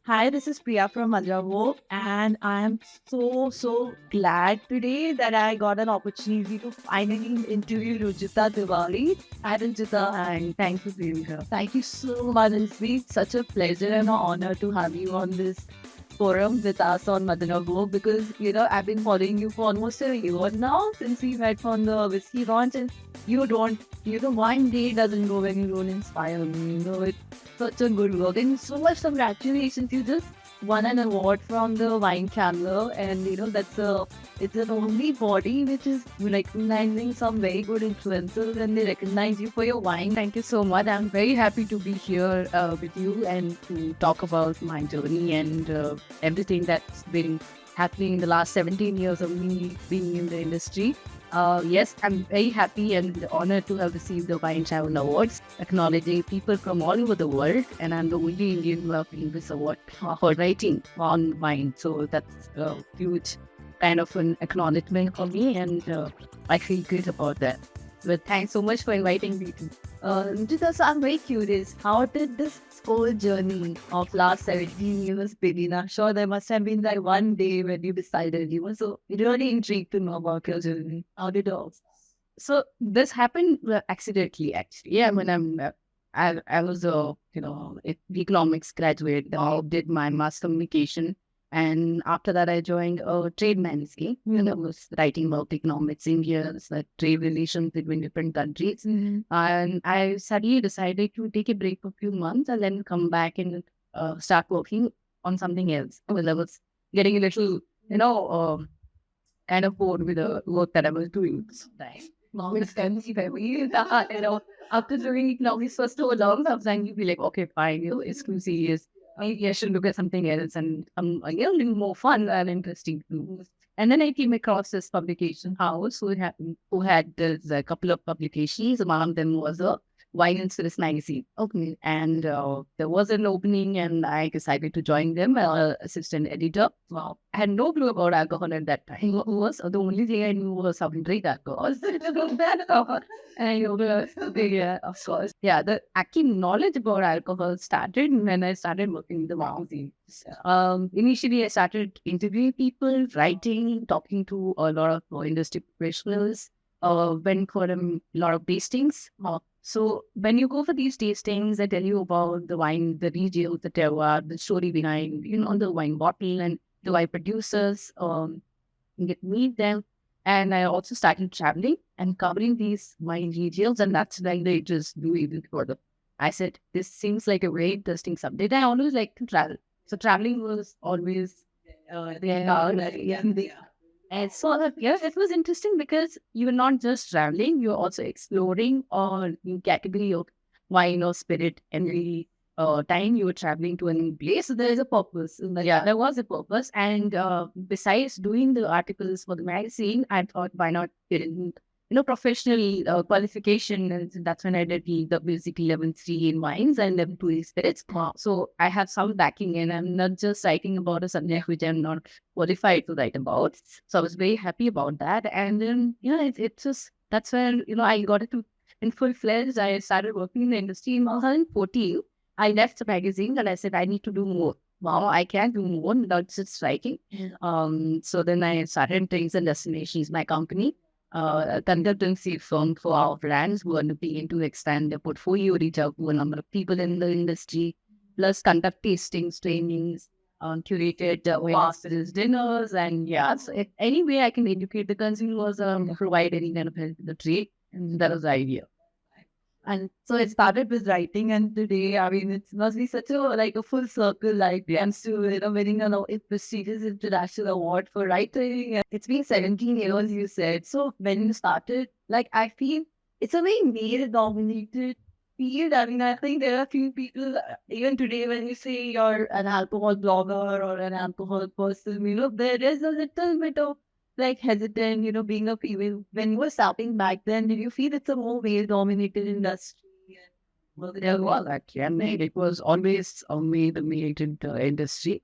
Hi, this is Priya from Madira Vogue, and I am so glad today that I got an opportunity to finally interview Rojita Tiwari. Hi, Rojita, and thank you for being here. Thank you so much. It's been such a pleasure and an honor to have you on this forum with us on Madina Vogue because I've been following you for almost a year now since we met on the whiskey launch, and one day doesn't go when you don't inspire me. It's such a good work and so much congratulations. You just won an award from the Wine Chandler, and it's an only body which is recognizing some very good influencers and they recognize you for your wine. Thank you so much. I'm very happy to be here with you and to talk about my journey and everything that's been happening in the last 17 years of me being in the industry. Yes, I'm very happy and honored to have received the Wine Travel Awards, acknowledging people from all over the world. And I'm the only Indian who have been this award for writing on wine. So that's a huge kind of an acknowledgement for me, and I feel good about that. But thanks so much for inviting me to. So I'm very curious, how did this whole journey of last 17 years begin? I'm sure there must have been that one day when you decided you were so really intrigued to know about your journey. How did it all? So this happened accidentally, actually. Yeah, when I was a economics graduate. I did my mass communication, and after that, I joined a trade magazine. Was writing about economics, India's trade relations between different countries. And I suddenly decided to take a break for a few months and then come back and start working on something else. Well, I was getting a little, kind of bored with the work that I was doing. So, long expensive every after doing economics for so long, sometimes you be like, okay, fine, it's too serious. Maybe I should look at something else and a little more fun and interesting too. And then I came across this publication house who had this, a couple of publications. One of them was a wine and spirits magazine. Okay. And there was an opening and I decided to join them, assistant editor. Wow. I had no clue about alcohol at that time. It was the only thing I knew was how to drink alcohol. And yeah, of course. Yeah, the actual knowledge about alcohol started when I started working in the magazine. Initially, I started interviewing people, writing, talking to a lot of industry professionals, went for a lot of tastings. So when you go for these tastings, they tell you about the wine, the region, the terroir, the story behind, the wine bottle and the wine producers. You get to meet them. And I also started traveling and covering these wine regions, and that's when they just do even further. I said, this seems like a very interesting subject. I always like to travel. So traveling was always there. And so, yes, it was interesting because you're not just traveling, you're also exploring a new category of wine or spirit every time you were traveling to a new place. So there is a purpose. Yeah, there was a purpose. And besides doing the articles for the magazine, I thought, why not get in, professional qualification? And that's when I did the basic level 3 in wines and level 2 in spirits. Wow. So I have some backing, and I'm not just writing about a subject which I'm not qualified to write about. So I was very happy about that. And then, it's just, that's when, I got it to in full fledged. I started working in the industry in 2014. I left the magazine and I said, I need to do more. Wow, I can't do more without just writing. So then I started Things and Destinations, my company, a consultancy firm for our brands who are looking to expand their portfolio, reach out to a number of people in the industry, plus conduct tastings, trainings, curated masters dinners, and yeah, so any way I can educate the consumers, provide any kind of help to the trade, and that was the idea. And so it started with writing, and today, I mean, it must be such a full circle, like I'm still winning a prestigious international award for writing. And it's been 17 years, you said. So when you started, I feel it's a very male-dominated field. I mean, I think there are a few people even today when you say you're an alcohol blogger or an alcohol person, there is a little bit of hesitant, being a female. When you were starting back then, did you feel it's a more male dominated industry? Well, there was actually. I mean, it was always a male dominated industry.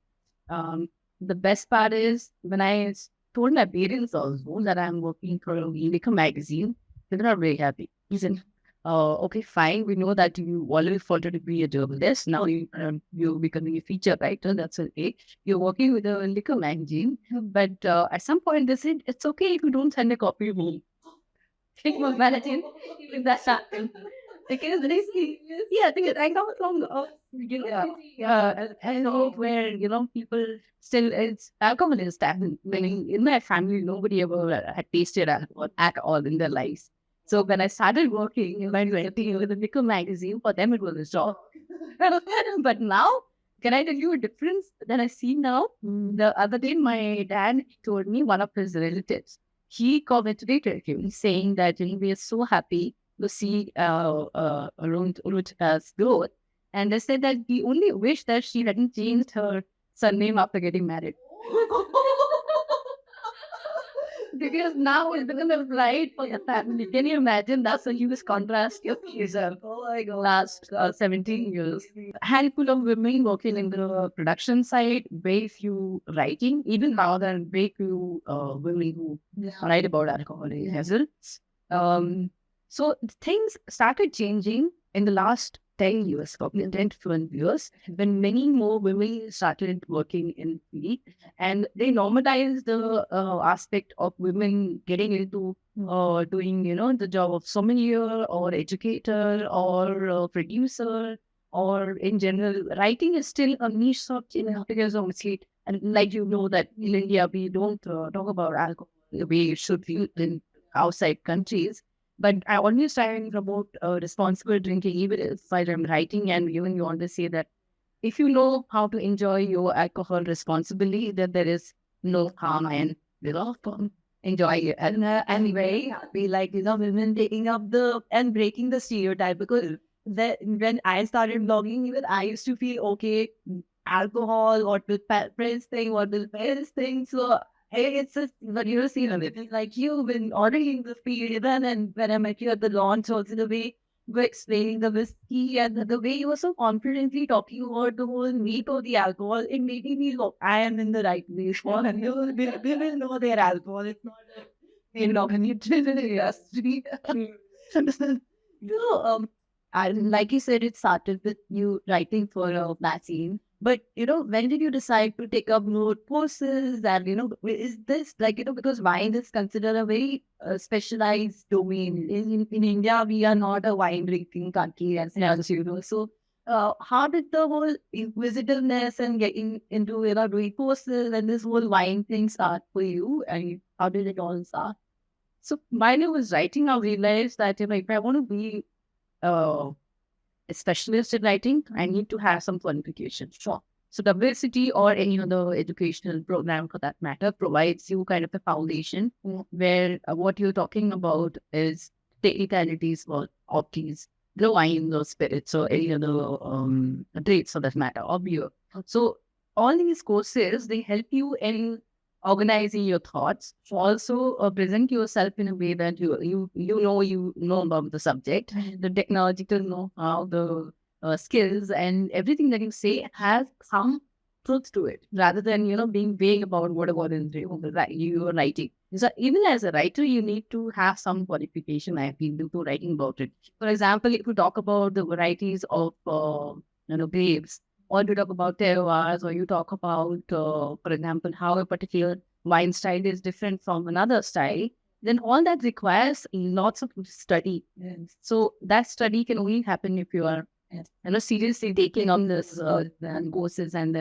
The best part is when told my parents also that I'm working for a liquor magazine, they were not very happy. He said, Okay, fine. We know that you always wanted to be a journalist. Now you're becoming a feature writer. That's okay. You're working with a liquor magazine, but at some point they said it's okay if you don't send a copy home. It was managing if that's happened. Because they see, yeah, because I come from, I know where, people still, it's alcohol is taboo. Meaning in my family, nobody ever had tasted alcohol at all in their lives. So when I started working in my 20 with a liquor magazine, for them it was a shock. But now, can I tell you a difference that I see now? The other day, my dad told me one of his relatives, he congratulated him, saying that we are so happy to see Rojita's growth. And they said that he only wished that she hadn't changed her surname after getting married. Because now it's become a pride for your family. Can you imagine? That's a huge contrast of his last 17 years. Handful of women working in the production side, very few writing, even now there are very few women who write about alcohol hazards. Um, so things started changing in the last 10 years, probably 10 to 12 years, when many more women started working in field, and they normalized the aspect of women getting into doing, the job of sommelier or educator or producer, or in general, writing is still a niche subject because obviously, and like that in India we don't talk about alcohol the way it should be in outside countries. But I always try and promote responsible drinking, even if I'm writing and even you want to say that if you know how to enjoy your alcohol responsibly, then there is no harm and enjoy it. And I'm very happy, like women taking up the and breaking the stereotype, because that when I started blogging, even I used to feel okay, alcohol, what will friends think, what will parents think. So hey, it's just but you see it. Like you've been already in the field, even and when I met you at the launch, also the way were explaining the whiskey and the way you were so confidently talking about the whole meat or the alcohol, it made me feel, look, I am in the right place. And they will know their alcohol. It's not a nutrition industry. So, like you said, it started with you writing for a magazine. But, when did you decide to take up more courses? And, is this like, because wine is considered a very specialized domain. In India, we are not a wine drinking country, as you know. So, how did the whole inquisitiveness and getting into, doing courses and this whole wine thing start for you? And how did it all start? So, while I was writing, I realized that, if I want to be uh, a specialist in writing, I need to have some qualification. Sure. So WSCT or any other educational program for that matter provides you kind of a foundation where what you're talking about is technicalities or of these the wines or spirits or any other traits for that matter of beer. So all these courses, they help you in organizing your thoughts, also present yourself in a way that you know about the subject, the technological know-how, the skills, and everything that you say has some truth to it, rather than being vague about what is you are writing. So even as a writer, you need to have some qualification, I feel, before writing about it. For example, if you talk about the varieties of grapes, or you talk about terroirs, or you talk about, for example, how a particular wine style is different from another style, then all that requires lots of study. Yes. So that study can only happen if you are, seriously taking on this and courses and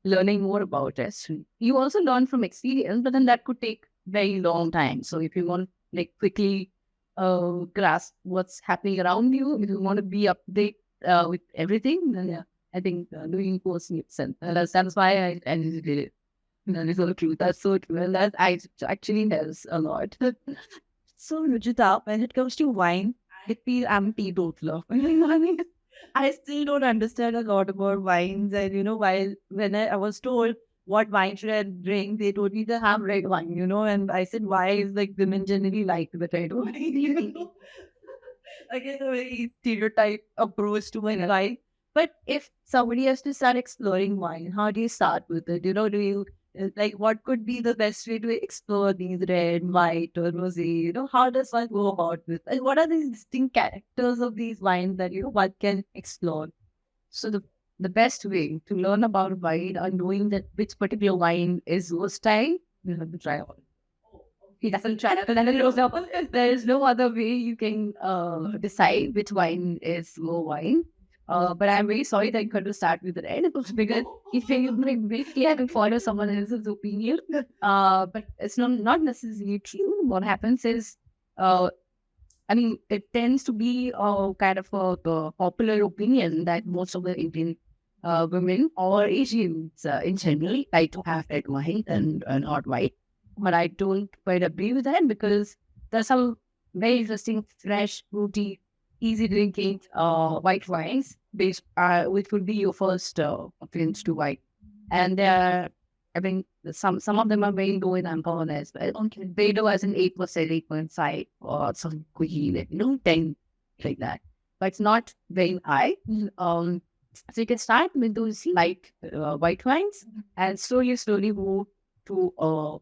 learning more about it. You also learn from experience, but then that could take very long time. So if you want like quickly grasp what's happening around you, if you want to be up to date with everything, then I think doing course makes sense. That's why I did it. That is so true. That's so true. And that I actually helps a lot. So, Rujita, when it comes to wine, I feel I'm teetotaler. I mean, I still don't understand a lot about wines. And, while when I was told what wine should I drink, they told me to have red wine, and I said, why is like women generally like the red wine? I guess a very stereotype approach to my life. But if somebody has to start exploring wine, how do you start with it? Do you Like, what could be the best way to explore these red, white, or rosé? How does one go about this? And what are the distinct characters of these wines that one can explore? So the best way to learn about wine or knowing that which particular wine is your style, you have to try all. He doesn't try it, and then it goes up. There is no other way you can decide which wine is your wine. But I'm very sorry that you had to start with red because if you like basically have to follow someone else's opinion, but it's not necessarily true. What happens is, uh, I mean, it tends to be kind of the popular opinion that most of the Indian women or Asians in general like to have red wine and not white. But I don't quite agree with that because there's some very interesting, fresh, fruity, easy drinking white wines, which would be your first appearance to white. And I mean, some of them are very low in alcohol as well. Okay. Very low as an 8%, 8.5, or some quickie, 10, like that. But it's not very high. So you can start with those light white wines and slowly move to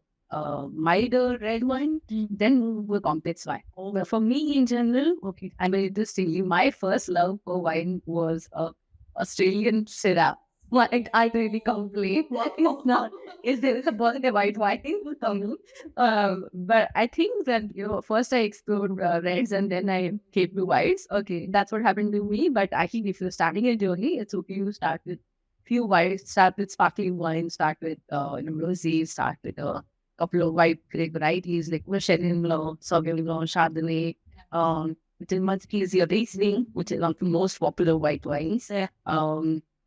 milder red wine, then move to a complex wine. But for me in general, okay, I'm very distinctly, my first love for wine was Australian Syrah. Like, I really complain. It's not. Is there is a positive white wine for me? But I think that first I explored reds and then I came to whites. Okay, that's what happened to me. But I think if you're starting a journey, it's okay to start with few whites, start with sparkling wine, start with rosé, start with a couple of white grape varieties like Chenin Blanc, Sauvignon Blanc, Chardonnay. Which is much easier tasting, which is one of the most popular white wines.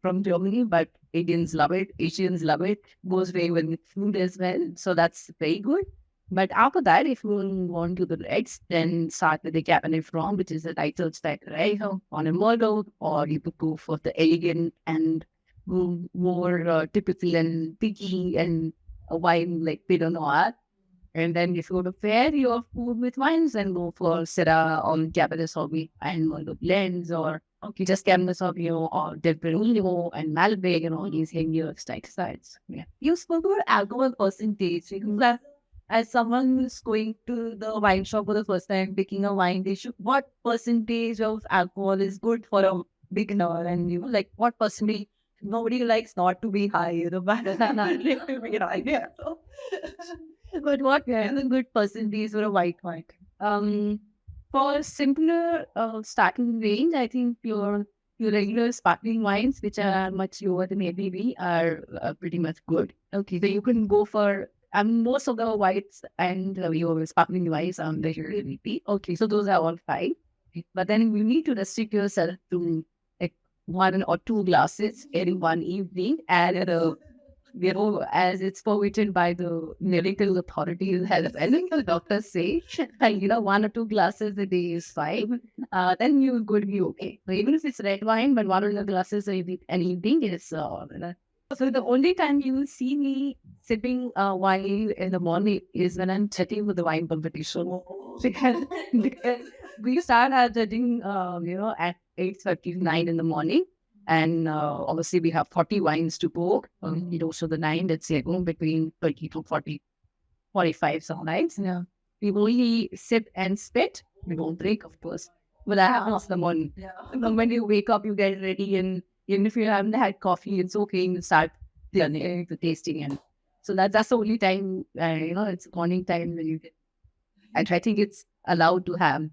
From Germany, but Indians love it. Asians love it. Goes very well with food as well. So that's very good. But after that, if you want to the reds, then start with the Cabernet Franc, which is a lighter style right on a Merlot, or you could go for the elegant and more typical and picky and a wine like Pinot Noir. And then if you want to pair your food with wines, then go for Syrah or Cabernet Sauvignon and Merlot blends, or okay, just Cabernet Sauvignon or Tempranillo and Malbec and all these heavier styles. Yeah. You spoke about alcohol percentage. Because as someone who's going to the wine shop for the first time, picking a wine, they should, what percentage of alcohol is good for a beginner? And like what percentage? Nobody likes not to be high, but not to be high. Yeah. But what is a good percentage for a white wine? For simpler starting range, I think your regular sparkling wines, which are much lower than ABV, are pretty much good. Okay, so you can go for most of the whites and your sparkling wines are measured in ABV. Okay, so those are all fine. But then you need to restrict yourself to like 1 or 2 glasses every one evening, and as it's permitted by the medical authorities, as medical doctors say, like, 1 or 2 glasses a day is fine. Then you could be okay. So even if it's red wine, but 1 or 2 glasses an evening is. So the only time you will see me sipping wine in the morning is when I'm chatting with the wine competition. Because we start our judging, at 8:39 in the morning. And obviously, we have 40 wines to go. So the 9, let's say, go between 30 to 40, 45 sometimes. Yeah. We only sip and spit. We don't drink, of course. But that happens in the morning. Yeah. And then when you wake up, you get ready. And even if you haven't had coffee, it's okay. You start the tasting. And so that's the only time, it's morning time when you get. And I think it's allowed to have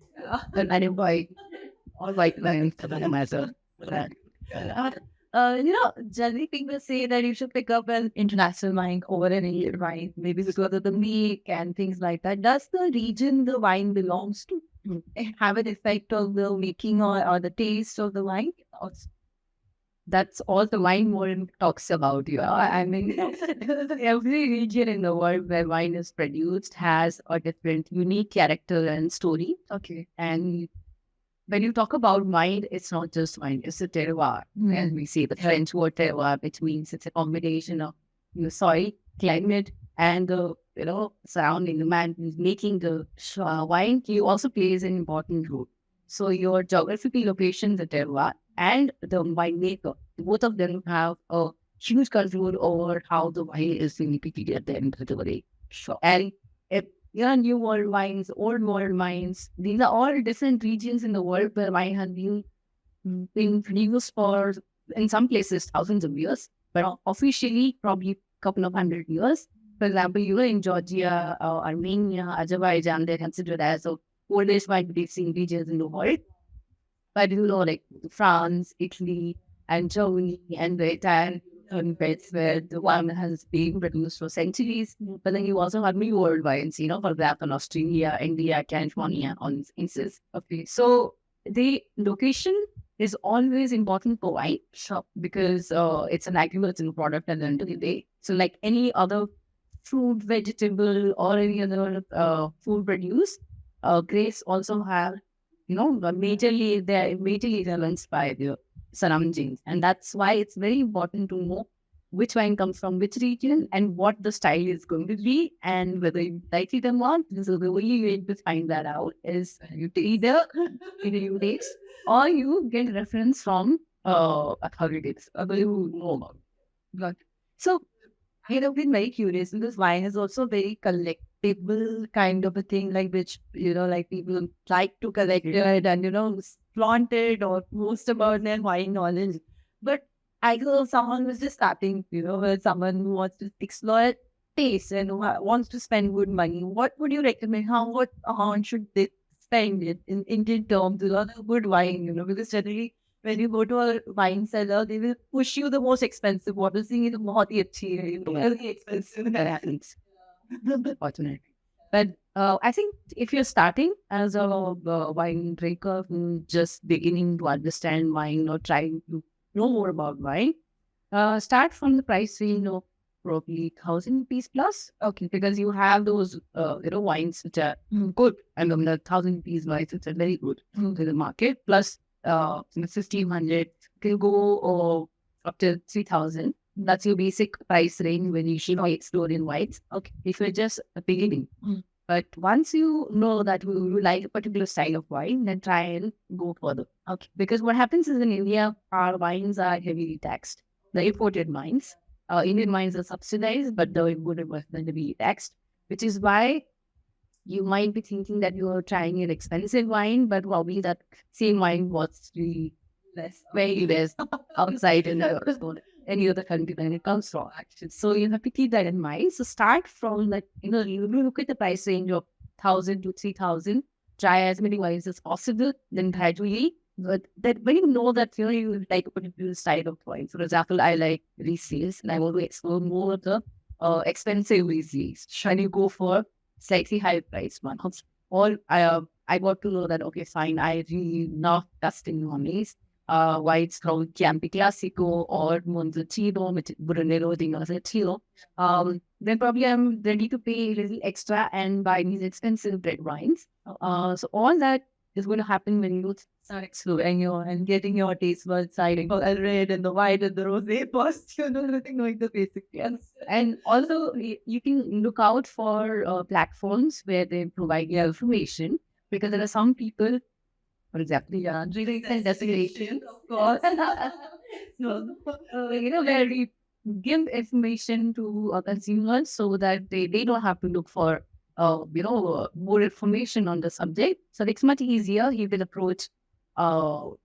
an animal or white wine for that matter. Generally people say that you should pick up an international wine over an Indian wine, maybe because of the make and things like that. Does the region the wine belongs to have an effect on the making or the taste of the wine? That's all the wine world talks about. I mean, every region in the world where wine is produced has a different, unique character and story. Okay. And when you talk about wine, it's not just wine, it's a terroir. And we see the French word terroir, which means it's a combination of soil, climate, and the surrounding the man who's making the wine. He also plays an important role. So your geographical location, the terroir, and the winemaker, both of them have a huge control over how the wine is being repeated at the end of the day. Sure. And if new world wines, old world wines, these are all different regions in the world where wine has been produced for, in some places, thousands of years, but officially probably a couple of 100 years. For example, in Georgia, Armenia, Azerbaijan, they're considered as the oldest wine producing regions in the world. But like France, Italy, and Germany, and the entire bits where the wine has been produced for centuries. But then you also have new world wines, for example, Australia, India, California, all these instances. Okay. So the location is always important for wine shop because it's an agricultural product at the end of the day. So like any other fruit, vegetable, or any other food produce, grapes also have they're majorly influenced by the surroundings. And that's why it's very important to know which wine comes from which region and what the style is going to be and whether you like it or not. So the only way to find that out is either you taste or you get reference from authorities, who know about it. Got it. So I've been very curious because wine is also very collectible kind of a thing, like which, like people like to collect it and, flaunt it or post about their wine knowledge. But I know someone was just starting, with someone who wants to explore taste and who wants to spend good money. What would you recommend? What amount should they spend it in Indian terms on a good wine, because generally when you go to a wine cellar, they will push you the most expensive bottle, saying it's very very expensive. That happens. Unfortunately. But I think if you're starting as a wine drinker, just beginning to understand wine or trying to know more about wine, start from the price range of probably 1,000 rupees plus. Okay, because you have those wines which are good, and the 1,000 rupees wines which are very good to the market. Plus 1,500 can go up to 3,000. That's your basic price range when you should explore in whites. Okay, if you're just beginning. But once you know that you like a particular style of wine, then try and go further. Okay, because what happens is in India, our wines are heavily taxed. The imported wines, Indian wines are subsidized, but the imported ones are heavily taxed, which is why you might be thinking that you are trying an expensive wine, but probably that same wine was really very less outside in any other country than it comes from, actually. So you have to keep that in mind. So start from that, you look at the price range of 1,000 to 3,000, try as many wines as possible, then gradually. But that when you know that you like a particular style of wine, for example, I like Riesling, and I want to explore more of the expensive Rieslings. Should you go for slightly higher price ones? Or I got to know that, okay, fine, I really love testing wines. Whites called Chianti Classico or Montalcino, which is Brunello di Montalcino. Then probably I'm ready to pay a little extra and buy these expensive red wines. So all that is going to happen when you start exploring and getting your taste buds deciding the red and the white and the rosé first, knowing the basic. Yes. And also you can look out for platforms where they provide you information, because there are some people, for example, during the investigation, of course, where we give information to consumers so that they don't have to look for, more information on the subject. So it's much easier. You can approach our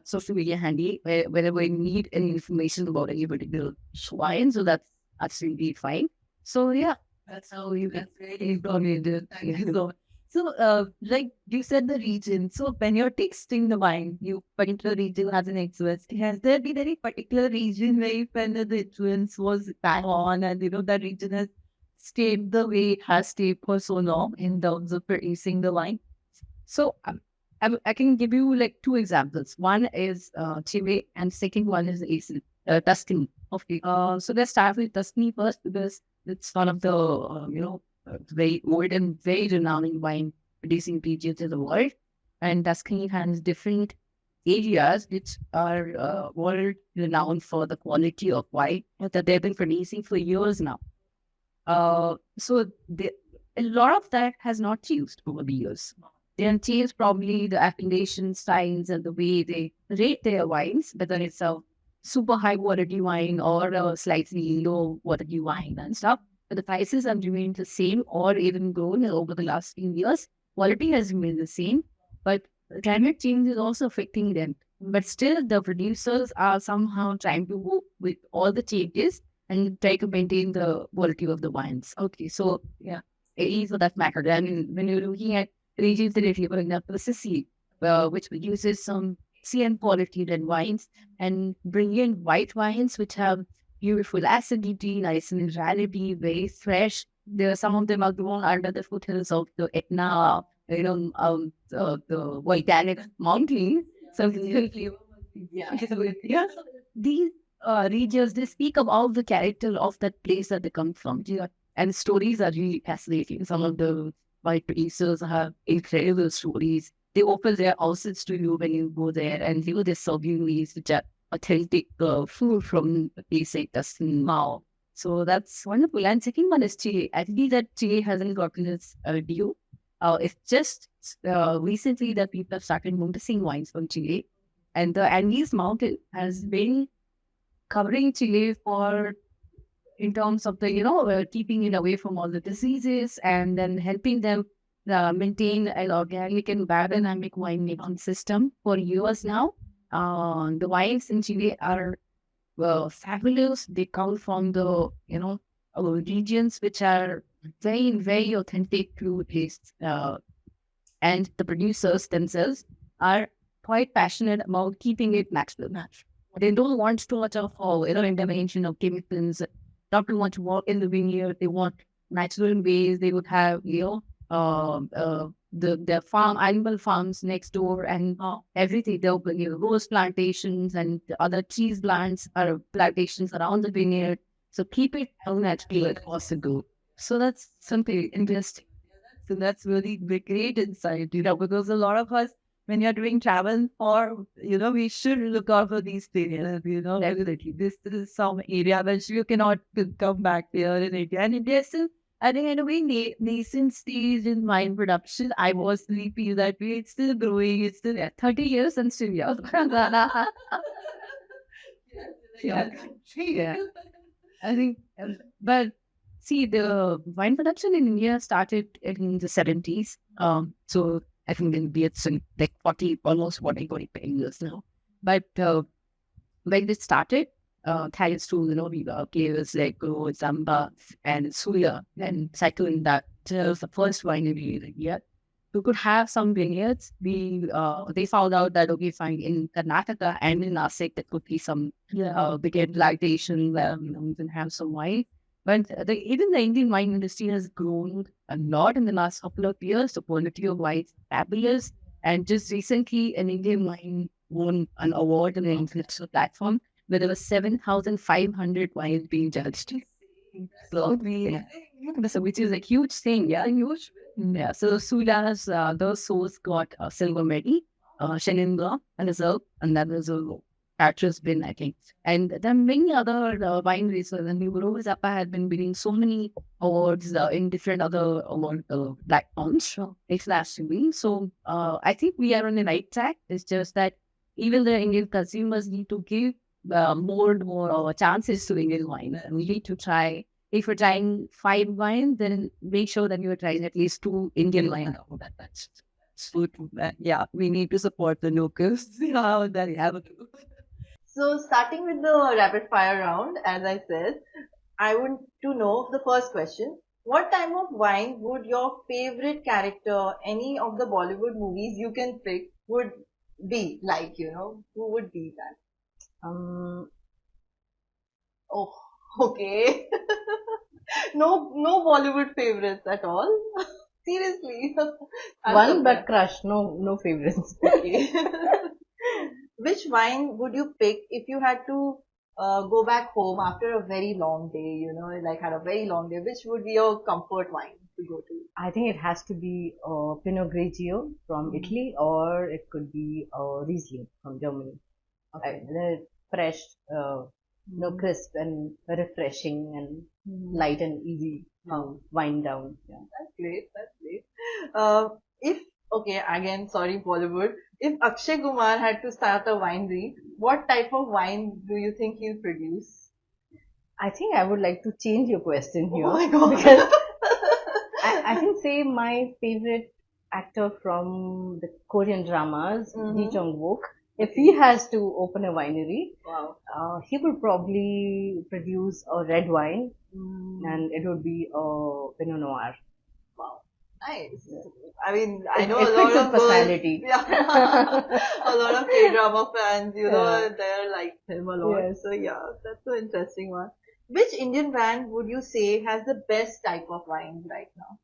social media handy whenever you need any information about any particular wine. So that's absolutely fine. So yeah, that's how you can implement it. So, like you said, the region. So, when you're tasting the wine, you particular region has an influence. Has there been any particular region where you felt that the influence was bang on, and that region has stayed the way it has stayed for so long in terms of producing the wine? So, I can give you like two examples. One is Chile, and second one is Tuscany. Okay. So let's start with Tuscany first because it's one of the very old and very renowned wine producing regions in the world. And Tuscany has different areas which are world renowned for the quality of wine that they've been producing for years now. So a lot of that has not changed over the years. They have changed probably the appellation styles and the way they rate their wines, whether it's a super high quality wine or a slightly low quality wine and stuff. But the prices have remained the same or even grown over the last few years. Quality has remained the same, but climate change is also affecting them. But still, the producers are somehow trying to go with all the changes and try to maintain the quality of the wines. Okay, so yeah, it is for that matter. I mean, when you're looking at regions that for example, Sicily, which uses some CN quality than wines and bring in white wines which have beautiful acidity, nice minerality, very fresh. There are some of them are grown under the foothills of the Etna, the volcanic mountain. So yeah, yeah. These regions they speak about the character of that place that they come from. Yeah. And stories are really fascinating. Some of the white producers have incredible stories. They open their houses to you when you go there, and they serve you meals which are authentic food from a place like Tuscan Mao. So that's wonderful. And second one is Chile. I believe that Chile hasn't gotten its due. It's just recently that people have started noticing wines from Chile. And the Andes Mountain has been covering Chile for in terms of the keeping it away from all the diseases and then helping them maintain an organic and biodynamic winemaking system for years now. The wines in Chile are fabulous. They come from the regions which are very very authentic to taste, and the producers themselves are quite passionate about keeping it natural. They don't want too much of intervention of chemicals, not too much work in the vineyard. They want natural ways. They would have the farm animal farms next door and everything. There will be rose plantations and the other cheese plants or plantations around the vineyard. So keep it as natural as possible. So that's something interesting. So that's really great insight, because a lot of us, when you're doing travel or, we should look out for these things, definitely. This is some area which you cannot come back here in India. And India is still, I think, in a way, nascent stage in wine production. I personally feel that way. It's still growing. It's still 30 years and still young. Yeah. Yeah. I think, but see, the wine production in India started in the 70s. So I think it's in like 40, almost 45 years now. But when it started, thanks to, we players like Zamba and Suya and cycling that was the first winery in India. We could have some vineyards. They found out that okay, fine, in Karnataka and in Nasik there could be some bigger plantation where we can have some wine. But even the Indian wine industry has grown a lot in the last couple of years. The quality of wine is fabulous. And just recently, an Indian wine won an award on an international platform where there were 7,500 wines being judged. So, yeah. So which is a huge thing, yeah. Huge. Yeah. So Sula's those souls got a silver medal, Chenin Blanc, and Reserve, and that was a Patras bin, I think. And there are many other wineries. So then Rose Zappa had been winning so many awards in different other award platforms internationally. So I think we are on the right track. It's just that even the Indian consumers need to give more and more chances to Indian wine. And we need to try. If you're trying 5 wines, then make sure that you're trying at least 2 Indian wines. That's so true. Yeah, we need to support the locals. Yeah, that have a So, starting with the rapid fire round, as I said, I want to know the first question. What type of wine would your favorite character, any of the Bollywood movies you can pick, would be like, who would be that? Oh, okay. No Bollywood favorites at all. Seriously. One but crush, no favorites. Okay. Which wine would you pick if you had to go back home after a very long day, like had a very long day? Which would be your comfort wine to go to? I think it has to be Pinot Grigio from Italy, or it could be Riesling from Germany. Okay. They're fresh, crisp and refreshing and light and easy wind down. Yeah. That's great. That's great. If Okay, again, sorry, Bollywood. If Akshay Kumar had to start a winery, what type of wine do you think he'll produce? I think I would like to change your question Oh here my God. because I can say my favorite actor from the Korean dramas, Lee Mm-hmm. Jong-wook, if he has to open a winery, Wow. he would probably produce a red wine Mm, and it would be a Pinot Noir. wow. Nice. Yeah. I mean, I know a It fits lot his of girls, personality. yeah, a lot of K-drama fans, Yeah. they're like him a lot. Yes. So yeah, that's an interesting one. Which Indian brand would you say has the best type of wine right now?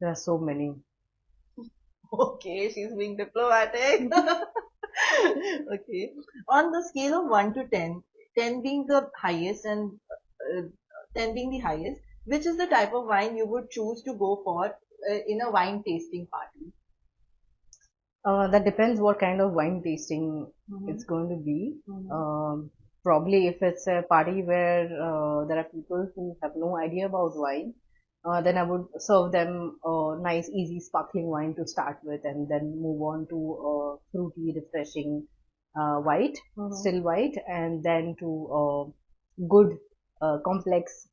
There are so many. Okay, she's being diplomatic. Okay. On the scale of 1 to 10, 10 being the highest and uh, 10 being the highest, which is the type of wine you would choose to go for in a wine tasting party? That depends what kind of wine tasting Mm-hmm. it's going to be. Mm-hmm. Um, Probably if it's a party where there are people who have no idea about wine, then I would serve them a nice, easy, sparkling wine to start with, and then move on to a fruity, refreshing white, Mm-hmm. still white, and then to good, complex,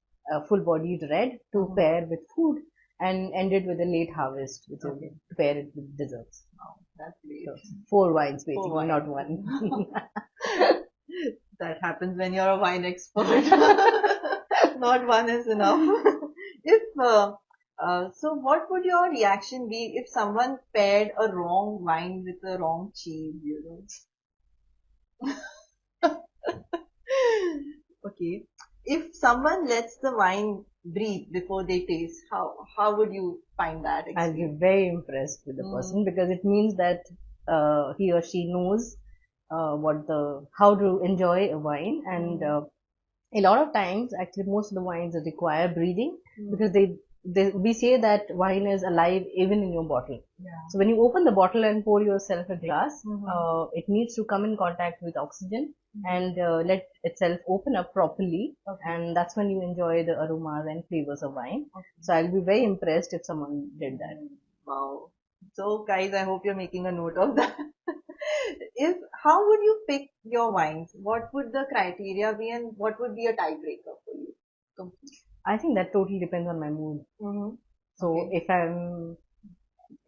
full-bodied red to Mm-hmm. pair with food, and end it with a late harvest, which is Okay. to pair it with desserts. Wow, that's great. So four wines For basically, not wine. one. That happens when you're a wine expert. Not one is enough. If so, what would your reaction be if someone paired a wrong wine with a wrong cheese? Okay. If someone lets the wine breathe before they taste, how would you find that I'll be experience? very impressed with the Mm, person because it means that he or she knows how to enjoy a wine, and mm, a lot of times actually most of the wines require breathing because mm. they we say that wine is alive even in your bottle. Yeah. So when you open the bottle and pour yourself a glass, Mm-hmm. it needs to come in contact with oxygen Mm-hmm. and let itself open up properly, Okay. and that's when you enjoy the aromas and flavors of wine. Okay. So I'll be very impressed if someone did that. Mm, wow. So, guys, I hope you're making a note of that. If how would you pick your wines? What would the criteria be, and what would be a tiebreaker for you? I think that totally depends on my mood. Mm-hmm. So Okay.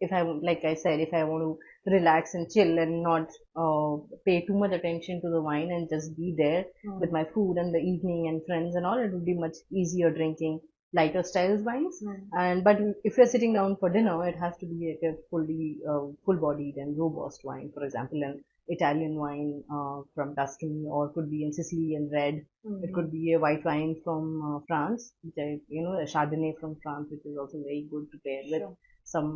if I, like I said, if I want to relax and chill and not pay too much attention to the wine and just be there with Mm-hmm. my food and the evening and friends and all, it would be much easier drinking lighter styles wines. And but if you're sitting down for dinner, it has to be like a fully full-bodied and robust wine. For example, an Italian wine from Tuscany, or could be in Sicilian red. It Mm-hmm. could be a white wine from France, which a Chardonnay from France, which is also very good to pair with Sure. some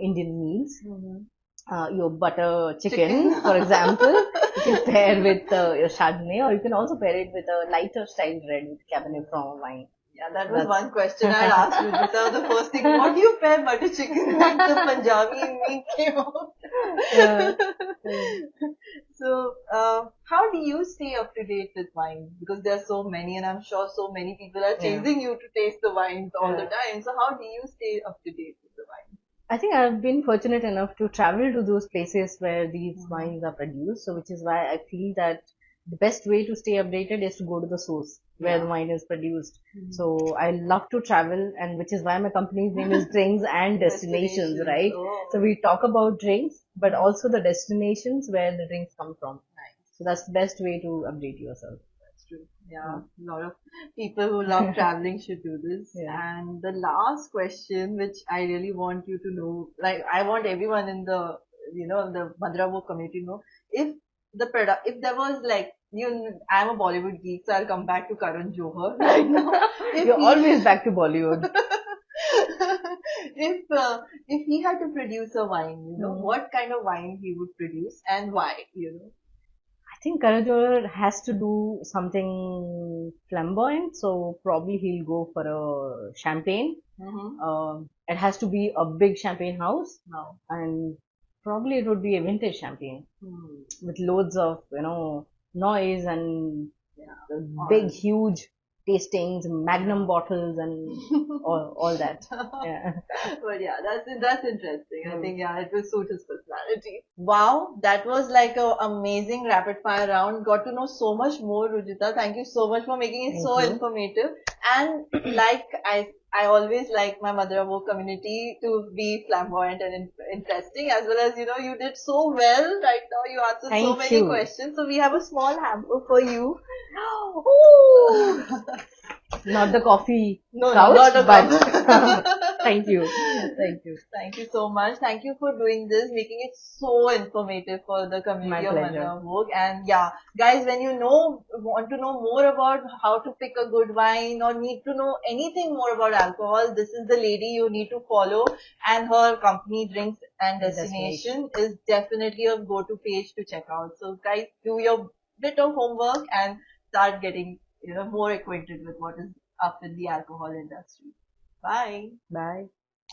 Indian meals. Mm-hmm. Your butter Chicken. chicken, for example, you can pair with your Chardonnay, or you can also pair it with a lighter style red with Cabernet Franc wine. Yeah, that was That's one question I asked you. The first thing, what do you pair butter chicken with? The Punjabi in me came out. yeah. So, how do you stay up to date with wines? Because there are so many, and I'm sure so many people are Yeah. chasing you to taste the wines all the Yeah. time. So, how do you stay up to date with the wines? I think I've been fortunate enough to travel to those places where these Mm-hmm. wines are produced. So, which is why I feel that the best way to stay updated is to go to the source where the Yeah. wine is produced. Mm-hmm. So, I love to travel, and which is why my company's name is Drinks and Destinations, Destinations. right? So, Oh, we talk about drinks, but mm, also the destinations where the drinks come from. nice. So, that's the best way to update yourself. That's true. Yeah, Yeah. a lot of people who love traveling should do this. Yeah. And the last question, which I really want you to know, like I want everyone in the Madira Vogue community to know, if if there was like, I'm a Bollywood geek, so I'll come back to Karan Johar right now. If You're he, always back to Bollywood. if he had to produce a wine, Hmm. what kind of wine he would produce and why? I think Karajor has to do something flamboyant, so probably he'll go for a champagne. Mm-hmm. It has to be a big champagne house, Now. and probably it would be a vintage champagne Hmm. with loads of noise and Yeah. big, All huge. tastings, magnum bottles, and all that. Yeah. But yeah, that's interesting. I think yeah, it will suit his personality. Wow, that was like a amazing rapid fire round. Got to know so much more, Rujita. Thank you so much for making it Thank so you. informative. And like I always like my Madira Vogue community to be flamboyant and interesting, as well as you did so well right now. You answered so Thank many you. questions. So we have a small hamper for you. Ooh. Not the coffee No, couch, not a but problem. thank you. Thank you. Thank you so much. Thank you for doing this, making it so informative for the My community of pleasure. Madira Vogue. And yeah, guys, when want to know more about how to pick a good wine or need to know anything more about alcohol, this is the lady you need to follow. And her company, Drinks and Destination, is definitely a go-to page to check out. So guys, do your bit of homework and start getting more acquainted with what is up in the alcohol industry. Bye. Bye.